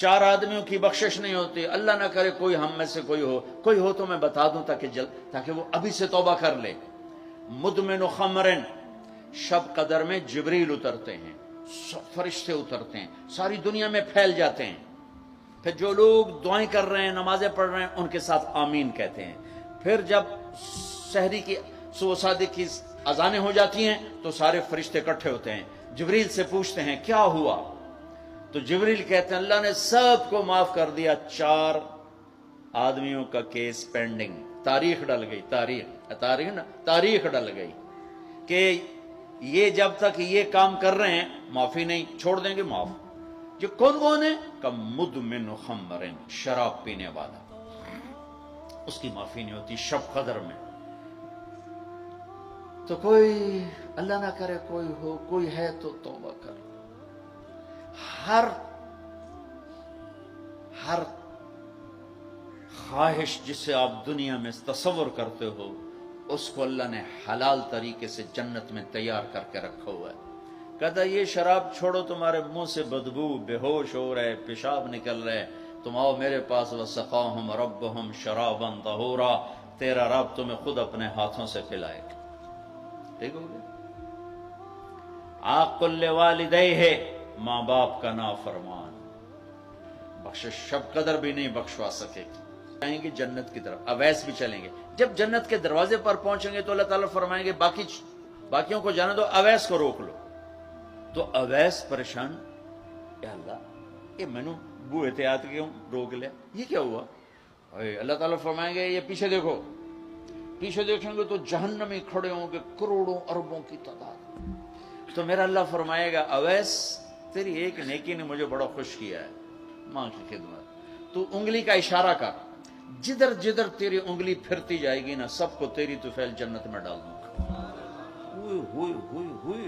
4 आदमियों की बख्शिश नहीं होती। अल्लाह ना करे कोई हम में से कोई हो तो मैं बता दूं ताकि वो अभी से तौबा कर ले। मुदमिन खमरन, शब कदर में जिब्रील उतरते हैं, फरिश्ते उतरते हैं, सारी दुनिया में फैल जाते हैं। फिर जो लोग दुआएं कर रहे हैं, नमाजें पढ़ रहे हैं, उनके साथ आमीन कहते हैं। फिर जब सहरी की सुबह सादिक की अजानें हो जाती हैं तो सारे फरिश्ते इकट्ठे होते हैं, जिब्रील से पूछते हैं क्या हुआ। तो जिब्रील कहते हैं अल्लाह ने सबको माफ कर दिया, 4 आदमियों का केस पेंडिंग। तारीख डल गई, तारीख डल गई कि ये जब तक ये काम कर रहे हैं माफी नहीं, छोड़ देंगे माफ। जो कौन है? का मुदमिन खमरिन, शराब पीने वाला, उसकी माफी नहीं होती शब कदर में। तो कोई अल्लाह ना करे कोई है तो तौबा कर। हर ख्वाहिश जिसे आप दुनिया में तसव्वुर करते हो उसको अल्लाह ने हलाल तरीके से जन्नत में तैयार करके रखा हुआ है। कहता ये शराब छोड़ो, तुम्हारे मुंह से बदबू, बेहोश हो रहे, पेशाब निकल रहे, तुम आओ मेरे पास। वसक़ाहुम रब्बुहुम शराबन तहूरा, तेरा रब तुम्हें खुद अपने हाथों से पिलाएगा। ठीक हो गया। आकुल वालिदैहि, माँ बाप का नाफरमान, बख्शिश शब कदर भी नहीं बख्शवा सकेगी। जाएंगे जन्नत की तरफ, अवैस भी चलेंगे। जब जन्नत के दरवाजे पर पहुंचेंगे तो अल्लाह ताला फरमाएंगे बाकियों को जाने दो, अवैस को रोक लो। तो अवैस परेशान, या अल्लाह ये मैनू बूहे ते आत क्यों रोक लिया, ये क्या हुआ। अल्लाह ताला फरमाएंगे ये पीछे देखो। पीछे देखेंगे तो जहन्नमी खड़े होंगे करोड़ों अरबों की तादाद। तो मेरा अल्लाह फरमाएगा अवैस तेरी एक नेकी ने मुझे बड़ा खुश किया है, मां की खिदमत। तू उंगली का इशारा कर, जिधर जिधर तेरी उंगली फिरती जाएगी ना सबको तेरी तुफैल जन्नत में डाल दूंगा। हुई